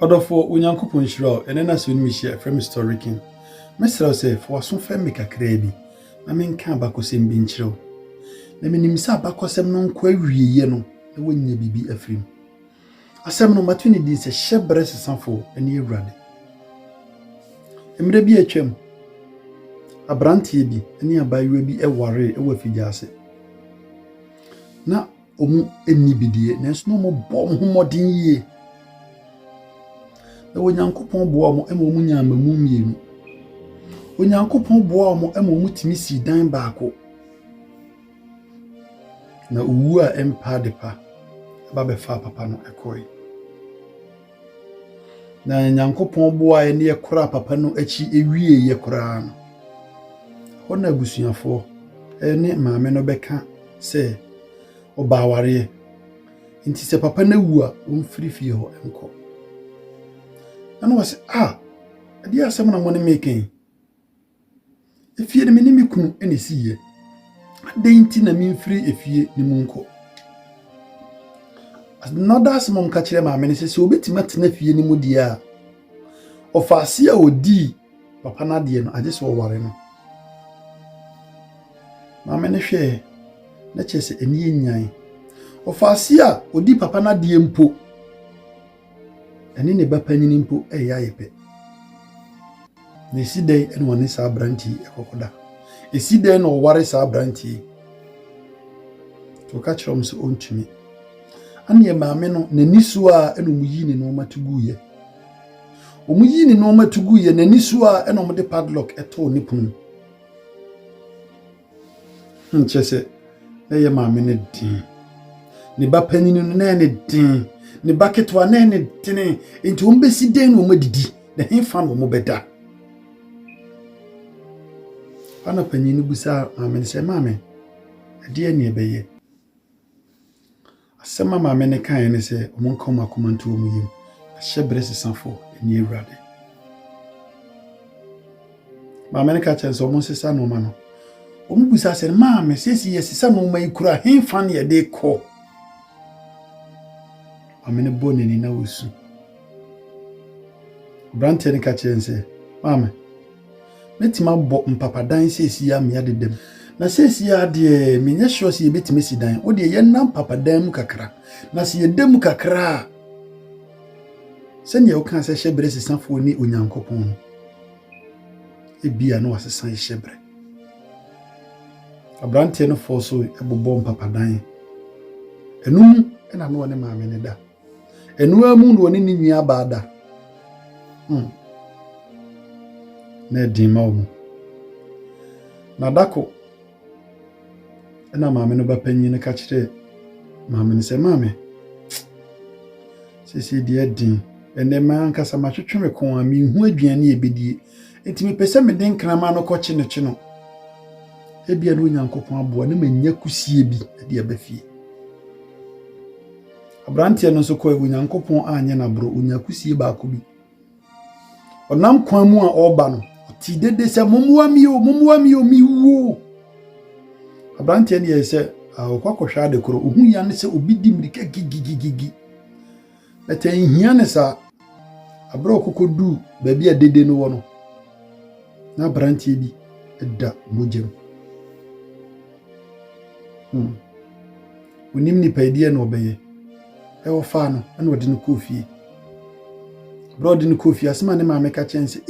Odofo onyankopon hyira ene na so ni hia from historican. Mesra say for waso fa me kakra bi. Na menka abakosem bi nkyerɛw. Na menim sɛ abakosem no nko awieye no na wonya bibi afrim. Asɛm no matuni din sɛ hyebre sesafo ene awurade. Emre bi atwam. Abrantie bi ene abayewa bi ɛware ɛwɔ afigyaase. Na omu eni bidie nanso no mo bɔ mo modin yie. Na onyankopon boa mo ema omu nya mamu mienu. Onyankopon boa mo ema omu timi si dan baako. Na owu a empa depa ba be fa papa no ekoi. Na onyankopon boa ye ne yekora papa no achi ewie yekora no. Hona abusuafo ene maame no beka se oba ware. Nti se papa na wu a omfiri fie ho enko. Ano was adi asɛm na mo ne making. Efie ne me ni kunu ene siye. Adan nti na memfiri efie ni mu nko. Another asɛm mo ka kyerɛ maame ne sɛ obetima tena fie ni mu dia. Ofaase a odi papa na de no agye sɛ ɔware no. Maame ne hwɛ na kyerɛ sɛ eni enyan. Ofaase a odi papa na de mpo ene ne bapanyini mpo ɛyɛ ayepɛ. Na esi dɛn ene wone saa branti ekokoda. Esi dɛn na ɔware saa branti. To ka kyerɛ mo sɛ ontumi. Ane maame no n'ani so a ene mu yi ne no matuguye. Omu yi ne no matuguye n'ani so a ene mo de padlock ɛto ne punu. Kyerɛ sɛ ɛyɛ maame ne din. Ne bapanyini no na ene din. Ne baketwa na ene tene enti ombesi den no madidi na hemfa no mo beda. Ana panyini busa maame ne sɛ maame ade ani ebeye. Asɛma maame ne kan ne sɛ omonka omakomanto omu yim. Hyebre sesafo eni awurade. Maame ne ka kyerɛ sɛ omonsesa no ma no. Omu busa sɛ maame sesi yesesa no ma ikura hemfa ne yede kɔ. Amene bone ni na wosu. Brante ne ka kyerɛ sɛ maame metima bɔ mpapadan sesi ya me yadedem. Na sesi ya de menye hwɛ sɛ yebetime si dan. Wo de ye nam papadan mu kakra. Na se yedem kakra. Sɛ ne wo kan sɛ hyebre sesafo ni onyankopɔn. Ebia no wasesa hyebre. Abrante no fo so ebobɔ mpapadan. Enum ena no ne maame ne da. Enu amu no ne nua baada. Na din ma omu. Na dako ena maame no bapanyini ka kyerɛ maame ne sɛ maame sisi de din ene ma ankasa ma twetwe me kon a me hu aduane ebedie enti me pese me den krama no kɔkye ne kye no ebia no nyankopɔn aboa ne manya kusie bi de abafie. Abrante no so kɔ onyankopɔn anye na bro onyakusie baako bi. Onam kwan mu a ɔba no ti dede sɛ mumua mi o mi wo. Abrante no yɛ sɛ akɔkɔhwa de koro ohu ya ne sɛ obi di mirika gigigigi. Bɛtɛ nhia ne sa abro kokodu baabi a dede no wɔ no. Na abrante bi da mogem. Onim ni paidie no obeye. Ewo fa no na odi no kofie. Bro di no kofie asema ne maame ka kyense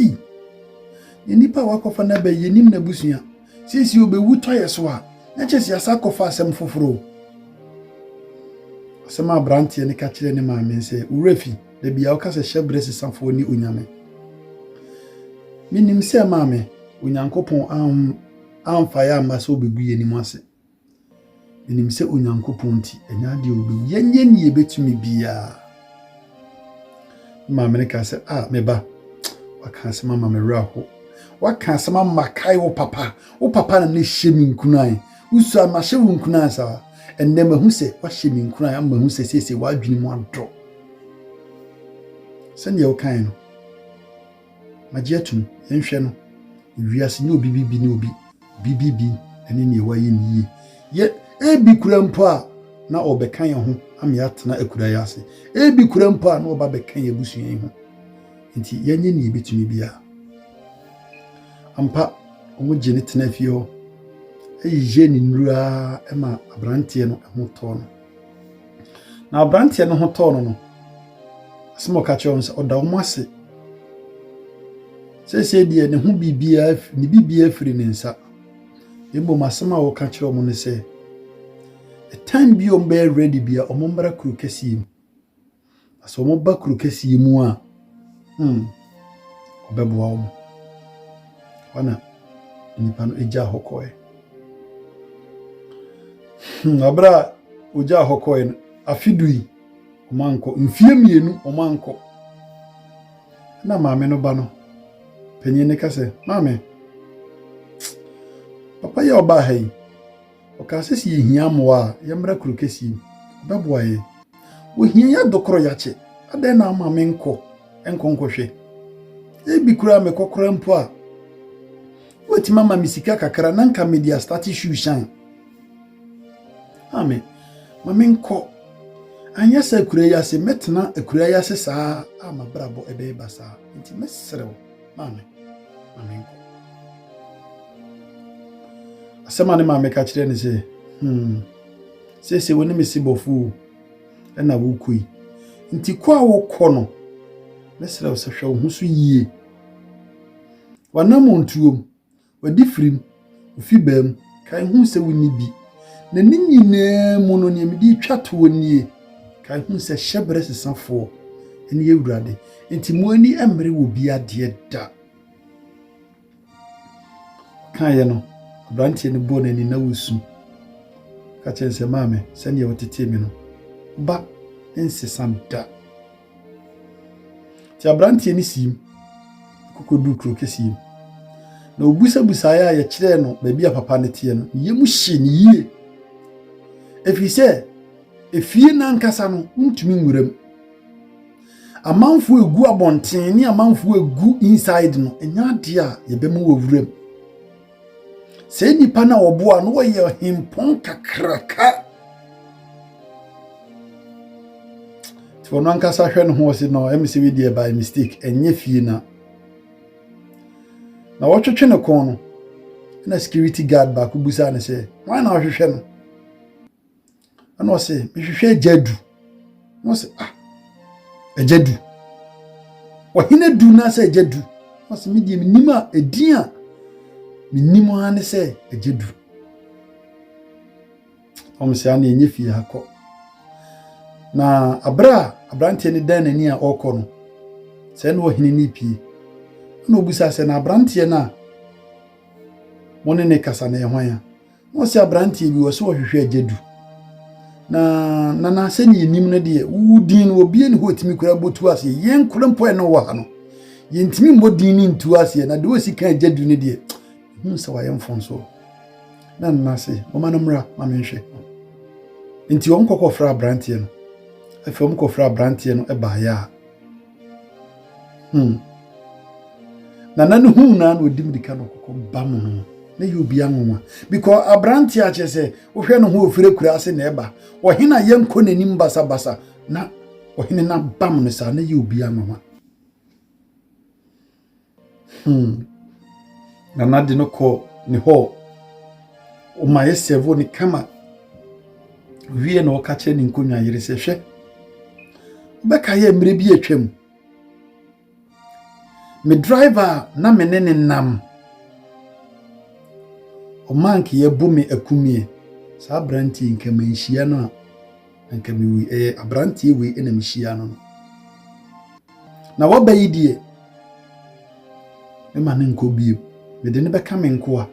ye nipa wakofa na baye nim na busua sisi obewu toye so a na kyesi asa kofa asem foforo. Asema brantie ne ka kyere ne maame nse urefi da bia wo ka se hyebre sesafo ni onyame. Minim se maame onyankopon amfa ya amasa obegu ye ni mu ase. Minim se onyankopon ti enya de obegu yenye ni ebetumi bia. Maame ne ka se meba waka asema maame raho. Waka asema makai wo papa na ne hyemi nkunan. Usu amahye wo nkunan sa enne mahu se wa hyemi nkunan amma hu se sese wa adwini mu adro. Sɛnea wo kan no magyeatum yenhwɛ no wiase ne obi bibi ne obi bibibi ene ne waye ni ye ebi kura mpo a na obɛka yɛ ho ama yɛatena akura yɛ ase ebi kura mpo a na ɔba bɛka yɛ busua yi ho nti yɛnyɛ ne yɛbɛtumi bia ampa ɔmo gye ne tena fie hɔ ɛyɛ ne nnura ɛma abranteɛ no ho tɔɔ no na abranteɛ no ho tɔɔ no asɛm ɔka kyerɛ wɔn sɛ ɔda ɔmo ase sɛsɛ deɛ ne ho bibia firi ne nsa mmom asɛm a wɔka kyerɛ ɔmo ne sɛ time bi ɔmo bɛyɛ ready bia ɔmo mbra kuro kɛseɛ mu asɛ ɔmo ba kuro kɛseɛ mu a ɔbɛboa ɔmo wana nipa no egya hɔ kɔɛ abra ogya hɔ kɔɛ no afidui ɔmo ankɔ mfie mmienu ɔmo ankɔ na maame no ba no panyin ne ka sɛ maame papa yɛ ɔba ha yi ɔka sɛ si yɛhia mmoa a yɛmmra kuro kɛseɛ mu ɔbɛboa yɛ wɔhia yɛ adokoro yɛakye adɛn na ama me nkɔhwɛ ebi kura me kɔkora mpo a wɔtumi ama me sika kakra na nka media start shoe shine ame ma me nkɔ anya sɛ akura yɛ ase mɛtena akura yɛ ase saa ama brabɔ ɛbɛyɛ ba saa nti mɛsrɛ wo maame nkɔ asɛm a ne maame ka kyerɛ ne sɛ sɛsɛ wo ne me si bɔfo ɛna wokɔ yi nti kɔ a wokɔ no mɛsrɛ wo sɛ hwɛ wo ho so yie wanam ntuom wadi firim ofi baam kan hu sɛ woni bi na ne nyinaa mu no ne mede twa to nie kan hu sɛ hyɛbrɛ sesafoɔ ɛne awurade nti mo ani mmere wɔ bi adeɛ da kaayɛ no abranteɛ no bɔ n'ani na wosu ka kyerɛ sɛ maame sɛnea wɔtetee me no ba nsesam da ti abranteɛ no sim kokodu kuro kɛseɛ na obusabusaeɛ a yɛkyerɛ no baabi a papa no teɛ no yɛ mu hye ne yie ɛfiri sɛ efie nankasa no ntumi nwuram amanfo egu abɔnten ne amanfo egu inside no ɛnya adeɛ a yɛbɛma wɔ wuram sɛ nipa na wɔboa no wɔyɛ himpɔn kakraka to no ankasa hwɛ no ho ɔse no ɛmɛ we deɛ by mistake ɛnyɛ fie na wɔtwetwe ne kɔn no na security guard baako busa ne sɛ wɔn na wɔhwehwɛ no ana ɔse mehwehwɛ Ajadu no ɔse Ajadu wɔhene du na sɛ Ajadu ɔse me deɛ menim a edin a menim ha ne sɛ Ajadu ɔmse ana enye fie akɔ na abranteɛ ne dan n'ani a ɔkɔ no sɛ ne wɔhene ne pie na obusa sɛ na abranteɛ na mo ne kasa na ɛhwan a na ɔse abranteɛ bi wɔ sɛ wɔhwehwɛ Ajadu na sɛ ne yɛnim no deɛ wudin no obie ne hɔ timi kura botu ase yɛn kora mpo ɛno wɔ ha no yɛntimi mmɔ din ne ntu ase na de osi kan Ajadu ne deɛ hu sɛ wayɛ mfonso na nase mama no mmra ma menhwɛ nti wɔn kɔkɔfra abranteɛ no afei wɔn kɔfra abranteɛ no ɛbaayɛ a na nanu hu na odim dika no kɔkɔ ba mo no na yɛ obi anwonwa because abranteɛ akyɛ sɛ wohwɛ no ho ofire kura ase na ɛba ɔhena yɛnkɔ n'anim basa na ɔhene na bam no saa na yɛ obi anwonwa na nade no kɔ ne hɔ o ma yɛ servo ne kama wie na ɔka kyerɛ ne nkonnwa yere sɛ hwɛ bɛka yɛ mmere bi atwam me driver na me ne nam ɔmanke yɛ bu me akumie saa abranteɛ nka manhyia no a nka me wi abranteɛ wei na mehyia no na wɔba yi deɛ me ma ne nkɔ bio mede ne bɛka me nko a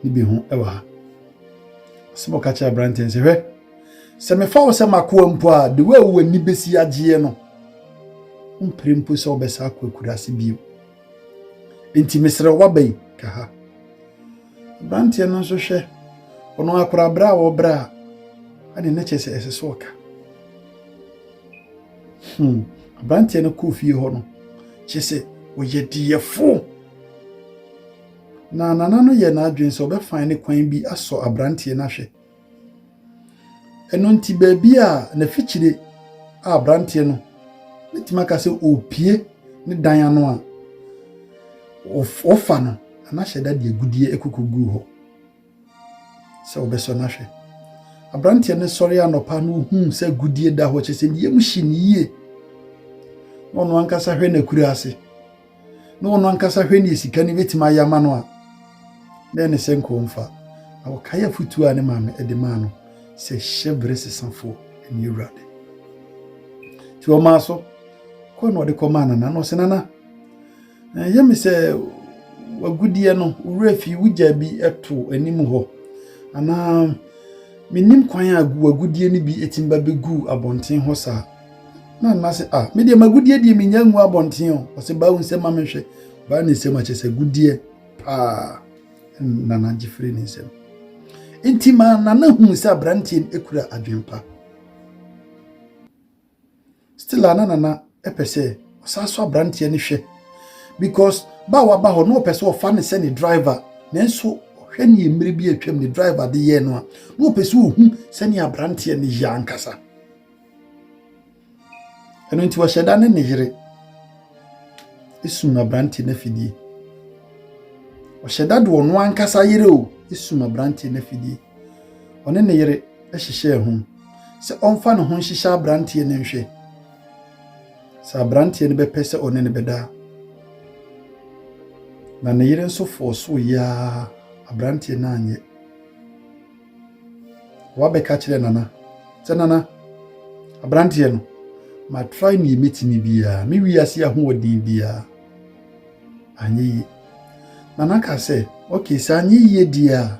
ne bi ho ɛwɔ ha sɛ bɔka kyerɛ abranteɛ sɛ hwɛ sɛ mefa wo sɛ makoa mpo a de wo w'ani bɛsi agyeɛ no mpere mpo sɛ wobɛsa akɔ akurase bio enti mesrɛ wɔba yi ka ha abranteɛ no nso hwɛ ɔno akora bra a wɔbra a ade ne kyɛ sɛ ɛsɛ sɛ ɔka abranteɛ no kɔ fie hɔ no kyɛ sɛ ɔyɛ diyɛfo na nana no yɛ n'adwene sɛ ɔbɛfan ne kwan bi asɔ abranteɛ no ahwɛ eno nti baabi a na fikyire a brantie no netima ka se opie ne dan ano a ofa no ana hyeda de agudie ekokogu ho se obeso na hwe abrantie ne sori anopa no hu se agudie da ho kyese ne yem hyi ne yie no ankasa hwe na kuru ase no ankasa hwe ne sika ne betima yama no a na ne senko mfa awo kaya futu a ne maame edema no se chebre se sanfo ni urade ti o ma so ko no de komana na no se nana yemi se wagudie no urafi wugya bi eto anim ho ana minim kwan agu wagudie ni bi etimba begu abonten ho sa na se me de magudie de minya ngu abonten o se ba unse ma mehwe ba ne se ma chese gudie pa na jifre ne se intima na hu se abrantie ekura adwempa still na epese osaso abrantie ne hwe because ba wa ba ho no pese ofa ne se ne driver nenso hwe ne emire bi atwam ne driver de ye no a no pese ohu se ne abrantie ne yankasa eno nti wa sheda ne yire isum abrantie na fidie wa sheda do no ankasa yire o isum abrantie na fidie one ne yire ehihye ho se onfa ne ho nhihye abrantie ne nhwe sa abrantie ne be pese one ne beda na ne yire nso forso ya abrantie na anye wa be ka kire nana se nana abrantie no ma try ni metini bia me wiase ahoɔden bia anye nana ka se okay sa anye ye dia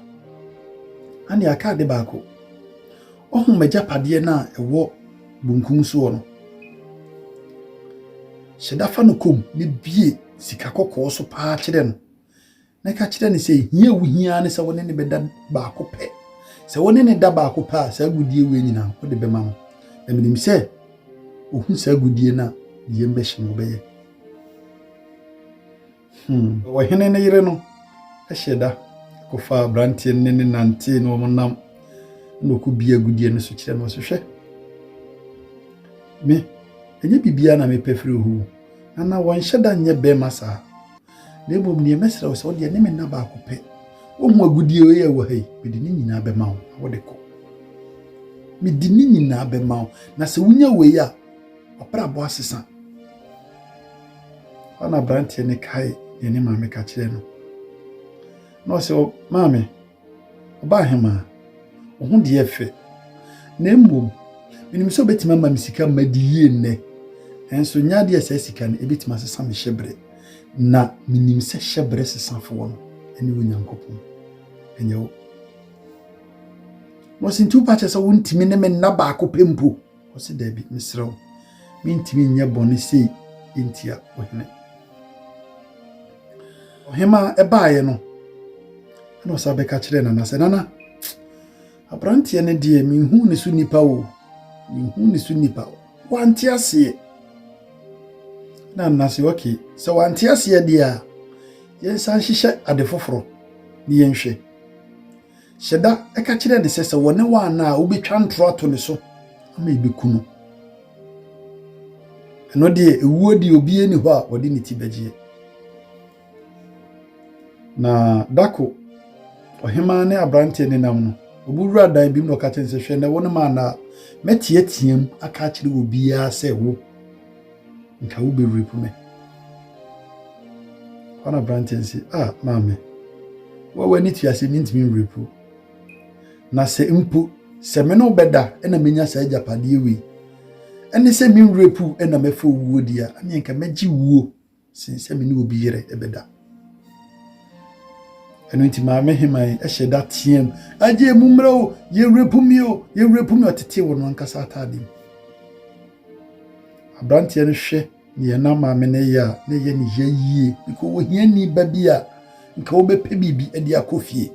ani aka de baako ohun magyapade na ɛwɔ bunkum so no hyeda fa no kom ne bie sika kokko so pa kire no na ka kire ne se hia wu hia ne se woni ne beda baako pɛ se woni ne da baako pa sa gudie we nyina wo de bema no eminim se ohun sa gudie na de yembe hye no beye wo hene ne yire no hyeda ko fa brantie ne nante no mo nam no ko bia gudie no so kire no so hwe me enye bibia na me pefiri hu na won hyeda nye be masa na bom ne mesra so de ne me na ba akopɛ wo hu agudie we ya wo hai me de ni nyina be ma wo de ko me de ni nyina be ma na se wunya we ya opra bo asesa ana brantie ne kai ne maame ka kire no no se maame oba hema wo hu de efe na mbom minim so betima ma misika madie nne enso nyade esa sika ne ebetima sesa me hyebre na minim se hyebre sesafo no ene onyankopon enyewo mo sintu pa chesa wontimi ne me na ba akopempo o se da bi misrew mintimi nye bone sei entia ohene ohema ebaaye no na o sabe ka kire na se nana abrantie ne die minhu ne su nipa o minhu ne su nipa wanti ase na nase okay so wanti ase dia yensan hihye ade foforo ni yenhwe hyeda eka kire de sese wone wa na obetwa ntro ato ne so ama ebeku no eno de ewuo di obi eni ho a wode ne ti bagye na dako ohema ne abrantie ne nam no obura dan bi no ka tense hwe na wone ma na metietiem aka kire obi a se wo nka wo be repu me ona brantie si mame wo wani tiase nintimi repu na se mpu se me no beda na menya sa japade wi ene se mi repu na mefo wuo dia ane nka magi wuo se me ni obi yere ebeda eno nti maame heman hyeda tiem aje mumro ye repu mi otete wo no nkasa atade abrantie no hwe ne na maame ne ya ne ye ne yie biko wo hia ni babia nka wo bepe bibi edi akofie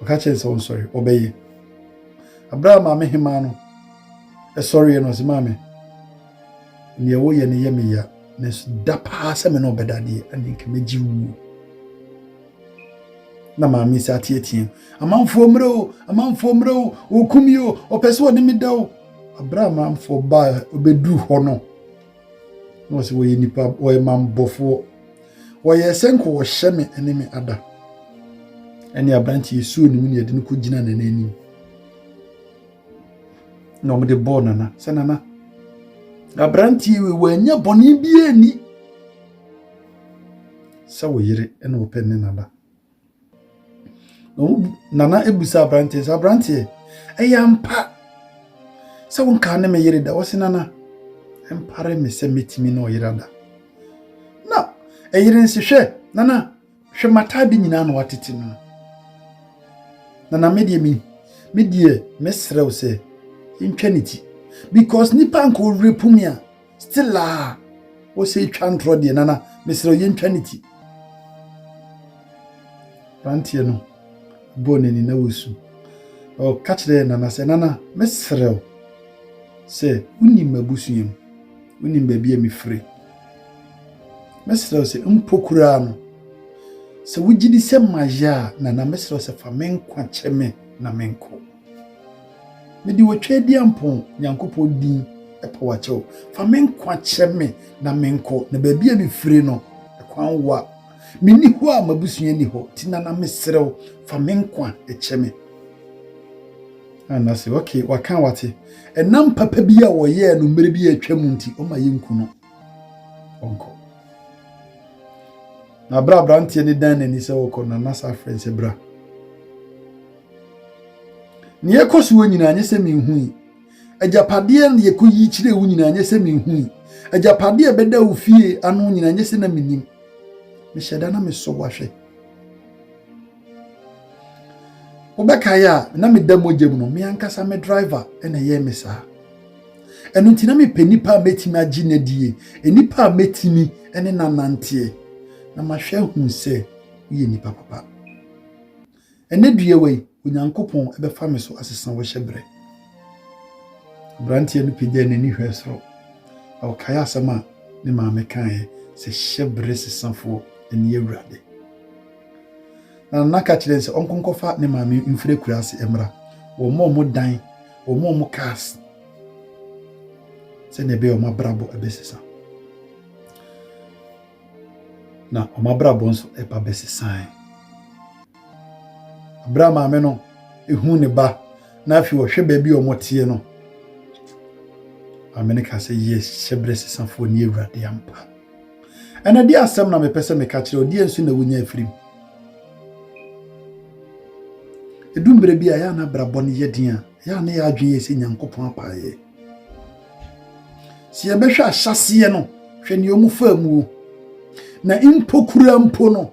okache so sorry obeye abraham maame heman no sorry no se maame ne wo ye ne ye me ya ne da pa se me no bedade ani nka meji wu na maame sa tietie amanfo mro okumio opese woni medaw Abraham amfo ba obedu ho no no se woyɛ nipa woyɛ mambofo woyɛ senko wo hyeme enemi ada ene abranti yesu ni mu ne yɛde no kogina na nani na ɔmo de bɔ nana sɛ nana abranti we wanya bɔne bi ani sɛ wo yere ene wo pɛ ne nada no nana ebusa abranti sɛ abranti ɛyampa sɛ wo nka ne me yere da wo se nana empare me sɛ metimi na o yere da na ɛyere nsi hwɛ nana hwɛ matade nyina na watete no nana medie mesrɛw sɛ intwanity because nipa nko repumia still la wo say twantro de nana mesrɛw intwanity rantie no boneni na wosu o kachire nana sɛ nana mesrɛw sɛ unim mabusuem unim baabi a mefre mesrɛw sɛ mpokura no sɛ wugidi sɛ maja nana mesrɛw sɛ fa menkwa kyeme na menko medi wotwa di ampon nyankopɔ din epa wakyɛw fa menkwa kyeme na menko na baabi a mefre no ekwan wa meni ho a mabusua ni ho ti nana mesrɛw fa menkwa kyeme ana se okay waka wate enam papa bi a woyɛ no mmere bi atwa mu nti o ma yenku no onko na bra brantie ni dan nani sɛ wokɔ na nasa friends bra ne yekoso nyina anye sɛ menhui agapade ne yekoyi kyire wo nyina anye sɛ menhui agapade bɛda wo fie ano nyina anye sɛ na menim me hyɛda na me so wahwɛ obeka ya na me da mogye mu no me ankasa me driver ena ye me saa enu ntina me penipa metimi agi na die enipa metimi ene nanante na mahwe hu se ye nipa papa ene due we onyankopon ebefa me so asesa wo hyebre brantie no pide na ni hwesoro o kaya asama ne ma me kan se hyebre sesafo ene ewrade na naka kire se onkonkofa ne maame mfire kurase emra wo mo dan wo mo cars se ne be o mabrabo ebesesa na o mabrabo nso e pa besesan abra maame no ehu ne ba na afi wo hwe ba bi o motie no amene ka se yes hyebre sesafo ne ewrade ampa ena di asem na me pese me ka kire odi ensu na wonya afirim edumbre bi aya na brabone yedin ya na ya adwen ese nyankopon apaye si ebehwe ahyase no hwe ne omu faamu na impokura mpo no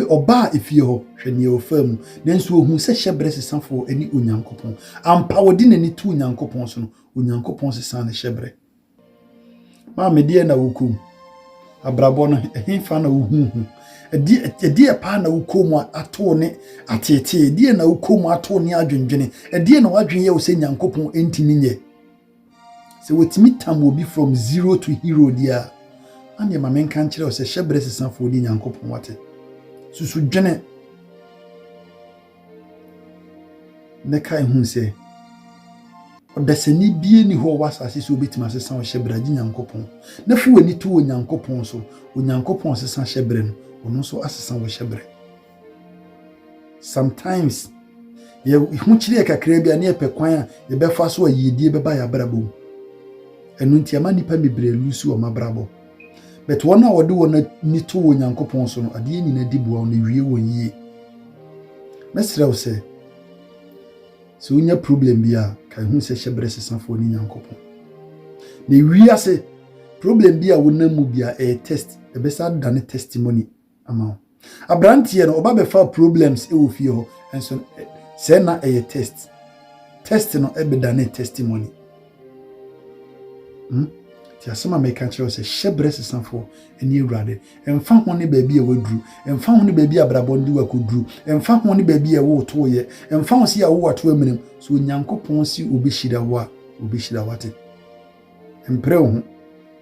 oba efie ho hwe ne ofaamu nanso ohun se hyebre sesafo ani onyankopon ampa wodi nani tu onyankopon so no onyankopon sesa ne hyebre ma me die na wokum abrabo no ehimfa na wohuhu edi pa na ukomu ato ne atete edi na ukomu ato ne adwendwene edi na wadwen ye se nyankopon entimi nye se wotimi tam obi from zero to hero dia ane ma menka nkire o se hyebre sesafo di nyankopon wate susu dwene ne kai hu se odasani bie ni ho wasase so betima sesa o hyebre di nyankopon na fi wani to o nyankopon so o nyankopon sesa hyebre no ono so asesa wo hyebre sometimes ye hu kire kakra bia na ye pekwan a ye befa so ayidie beba ya brabo enu ntiama nipa bebre lusu o mabrabo but wona wode wona ni to wo nyankopon so no ade ni na dibuwa na wie won yie mesrew se so unya problem bia kai hu se hyebre sesafo ni nyankopon na wie ase problem bia wona mu bia test ebesa dane testimony ama abrantie no oba befa problems e wo fie ho enso se na test no ebedane testimony ti asema me kan kire se hyebre sesafo eni ewrade emfa ho ne baabi e waduru emfa ho ne baabi abrabo ndi wakoduru emfa ho ne baabi e wo toye emfa ho si ya wo wato aminem so nyankopon si obehira wa obehira wate empre ho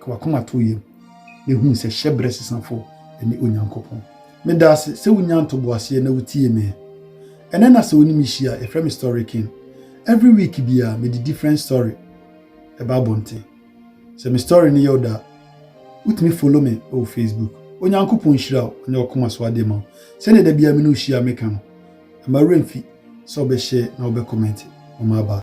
kwa koma toye ehu se hyebre sesafo eni onyankopon Me da se wonya ntoboase na wutie me. Ene na se woni mi hia e frame story king. Every week bia me di different story about bonte. Se me story ni yoda utimi follow me on Facebook. Onyankopon hira onye okoma so ade ma. Se ne da bia me no hia me ka no. Ma remfi so be share na obe comment o ma ba.